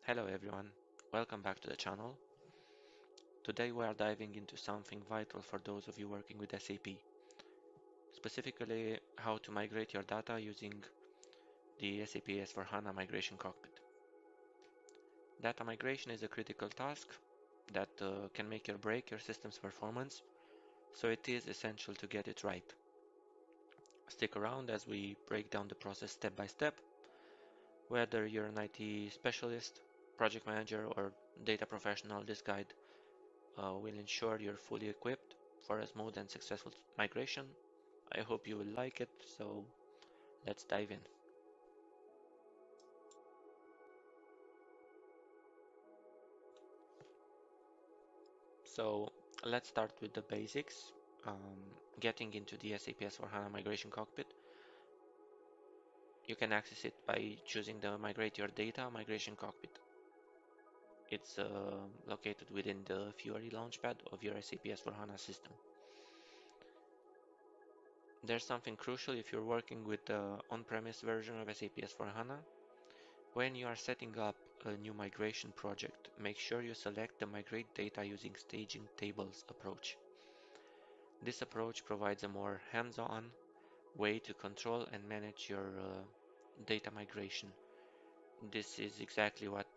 Hello everyone, welcome back to the channel. Today we are diving into something vital for those of you working with SAP, specifically how to migrate your data using the SAP S/4HANA Migration Cockpit. Data migration is a critical task that can make or break your system's performance, so it is essential to get it right. Stick around as we break down the process step by step. Whether you're an IT specialist, project manager, or data professional, this guide will ensure you're fully equipped for a smooth and successful migration. I hope you will like it, so let's dive in. So let's start with the basics. Getting into the SAP S/4HANA Migration Cockpit. You can access it by choosing the Migrate Your Data Migration Cockpit. It's located within the Fiori Launchpad of your SAP S/4HANA system. There's something crucial if you're working with the on-premise version of SAP S/4HANA. When you are setting up a new migration project, make sure you select the Migrate Data using Staging Tables approach. This approach provides a more hands-on way to control and manage your data migration. This is exactly what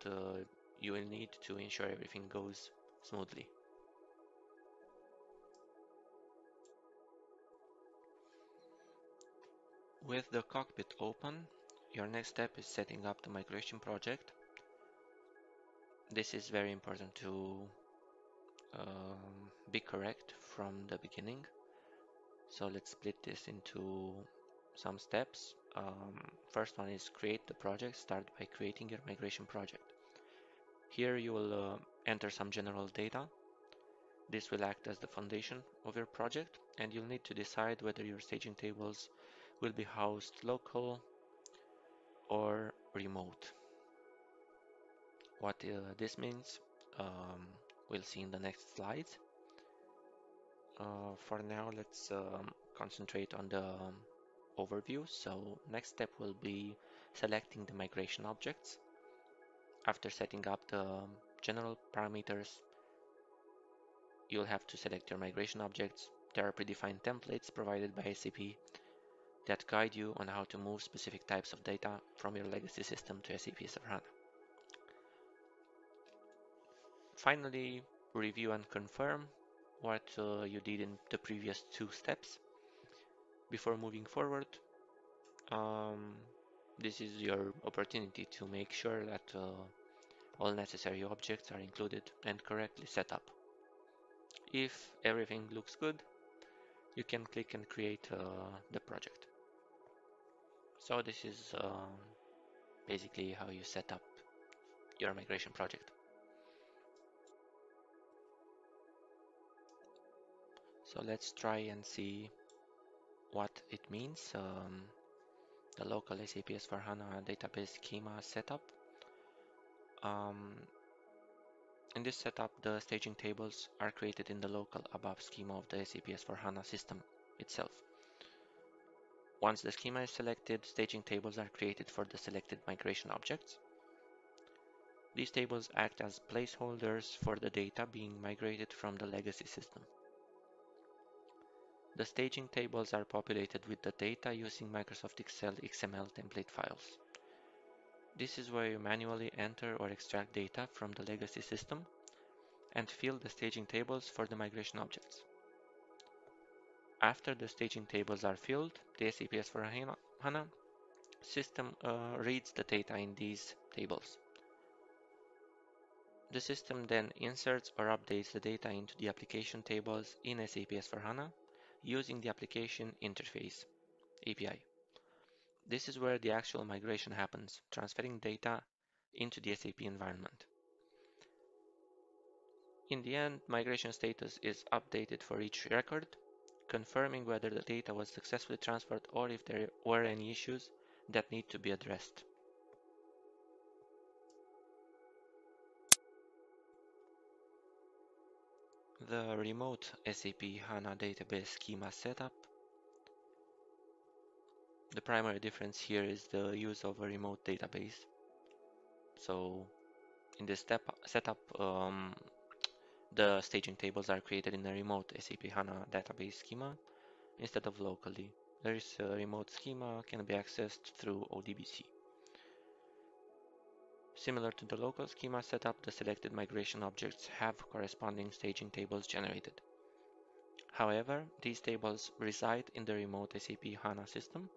you will need to ensure everything goes smoothly. With the cockpit open, your next step is setting up the migration project. This is very important to be correct from the beginning. So let's split this into some steps. First one is create the project. Start by creating your migration project. Here you will enter some general data. This will act as the foundation of your project, and you'll need to decide whether your staging tables will be housed local or remote. What this means, we'll see in the next slides. For now, let's concentrate on the overview. So next step will be selecting the migration objects. After setting up the general parameters, you'll have to select your migration objects. There are predefined templates provided by SAP that guide you on how to move specific types of data from your legacy system to SAP S/4HANA. Finally, review and confirm what you did in the previous two steps. Before moving forward, um, this is your opportunity to make sure that all necessary objects are included and correctly set up. If everything looks good, you can click and create the project. So this is basically how you set up your migration project. So let's try and see what it means. The local SAP S/4HANA database schema setup. Um, in this setup, the staging tables are created in the local above schema of the SAP S/4HANA system itself. Once the schema is selected, staging tables are created for the selected migration objects. These tables act as placeholders for the data being migrated from the legacy system. The staging tables are populated with the data using Microsoft Excel XML template files. This is where you manually enter or extract data from the legacy system and fill the staging tables for the migration objects. After the staging tables are filled, the SAP S/4HANA system reads the data in these tables. The system then inserts or updates the data into the application tables in SAP S/4HANA using the application interface API. This is where the actual migration happens, transferring data into the SAP environment. In the end, migration status is updated for each record, confirming whether the data was successfully transferred or if there were any issues that need to be addressed. The remote SAP HANA database schema setup. The primary difference here is the use of a remote database. So In this setup, the staging tables are created in a remote SAP HANA database schema instead of locally. This remote schema can be accessed through ODBC. Similar to the local schema setup, the selected migration objects have corresponding staging tables generated. However, these tables reside in the remote SAP HANA system,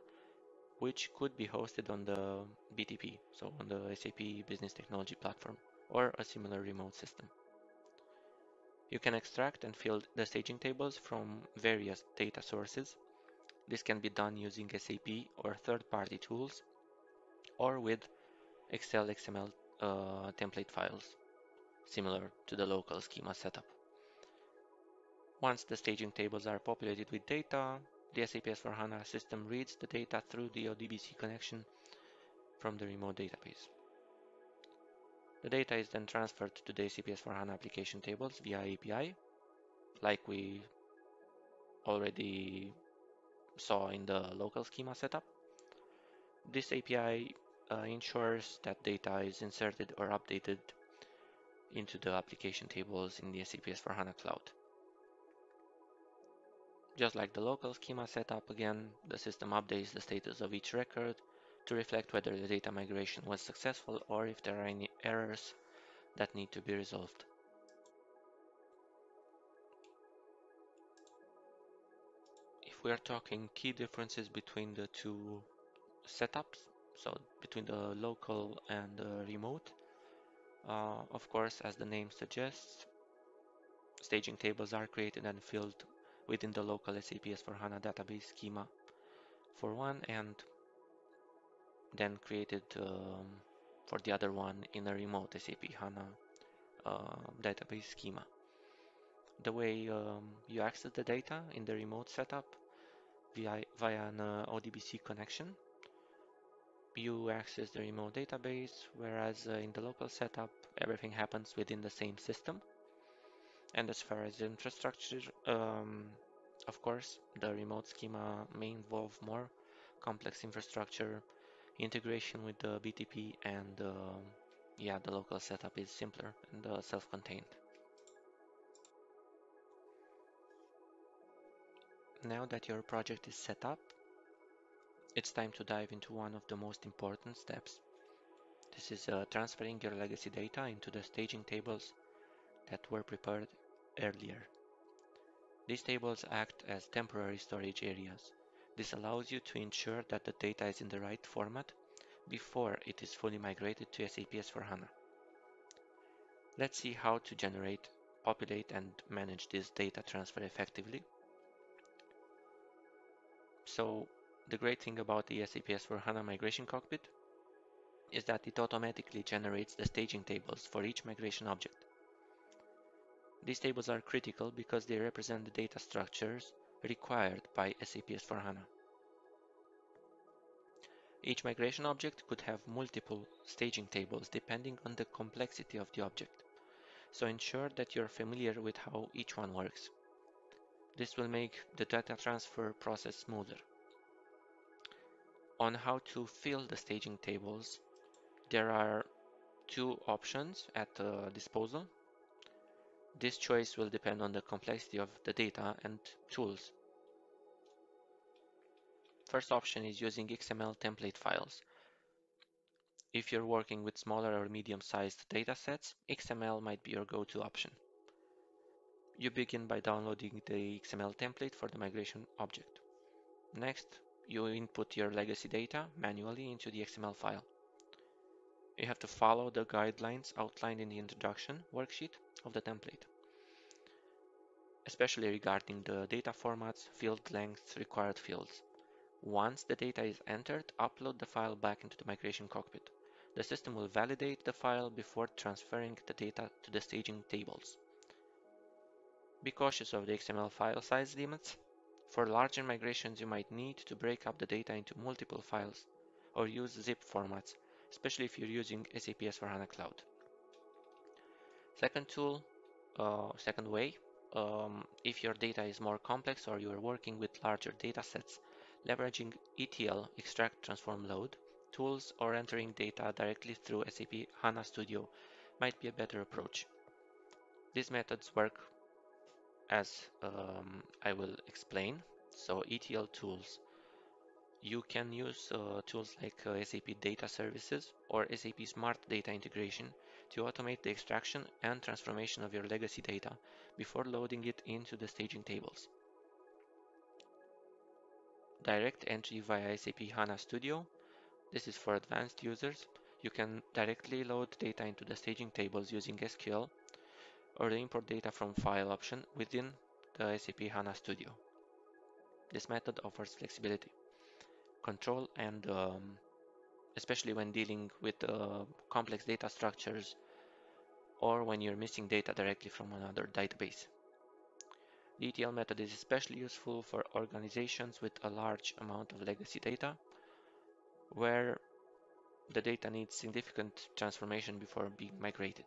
which could be hosted on the BTP, so on the SAP Business Technology Platform, or a similar remote system. You can extract and fill the staging tables from various data sources. This can be done using SAP or third-party tools, or with Excel XML template files, similar to the local schema setup. Once the staging tables are populated with data, the SAP S/4HANA system reads the data through the ODBC connection from the remote database. The data is then transferred to the SAP S/4HANA application tables via API, like we already saw in the local schema setup. This API ensures that data is inserted or updated into the application tables in the SAP S/4HANA Cloud. Just like the local schema setup, again, the system updates the status of each record to reflect whether the data migration was successful or if there are any errors that need to be resolved. If we are talking key differences between the two setups, so between the local and the remote, of course, as the name suggests, staging tables are created and filled within the local SAP S/4HANA database schema for one, and then created for the other one in a remote SAP HANA database schema. The way you access the data in the remote setup via an ODBC connection, you access the remote database, whereas in the local setup, everything happens within the same system. And as far as infrastructure, of course, the remote schema may involve more complex infrastructure, integration with the BTP, and yeah, the local setup is simpler and self-contained. Now that your project is set up, it's time to dive into one of the most important steps. This is transferring your legacy data into the staging tables that were prepared earlier. These tables act as temporary storage areas. This allows you to ensure that the data is in the right format before it is fully migrated to SAP S/4HANA. Let's see how to generate, populate, and manage this data transfer effectively. So, the great thing about the SAP S/4HANA Migration Cockpit is that it automatically generates the staging tables for each migration object. These tables are critical because they represent the data structures required by SAP S/4HANA. Each migration object could have multiple staging tables depending on the complexity of the object, so ensure that you're familiar with how each one works. This will make the data transfer process smoother. On how to fill the staging tables, there are two options at disposal. This choice will depend on the complexity of the data and tools. First option is using XML template files. If you're working with smaller or medium-sized datasets, XML might be your go-to option. You begin by downloading the XML template for the migration object. Next, you input your legacy data manually into the XML file. You have to follow the guidelines outlined in the introduction worksheet of the template, especially regarding the data formats, field lengths, required fields. Once the data is entered, upload the file back into the migration cockpit. The system will validate the file before transferring the data to the staging tables. Be cautious of the XML file size limits. For larger migrations, you might need to break up the data into multiple files or use zip formats, especially if you're using SAP S/4HANA Cloud. Second way, if your data is more complex or you are working with larger data sets, leveraging ETL, extract, transform, load tools or entering data directly through SAP HANA Studio might be a better approach. These methods work as I will explain. So ETL tools. You can use tools like SAP Data Services or SAP Smart Data Integration to automate the extraction and transformation of your legacy data before loading it into the staging tables. Direct entry via SAP HANA Studio. This is for advanced users. You can directly load data into the staging tables using SQL or the import data from file option within the SAP HANA Studio. This method offers flexibility, control, and especially when dealing with complex data structures or when you're missing data directly from another database. The ETL method is especially useful for organizations with a large amount of legacy data, where the data needs significant transformation before being migrated.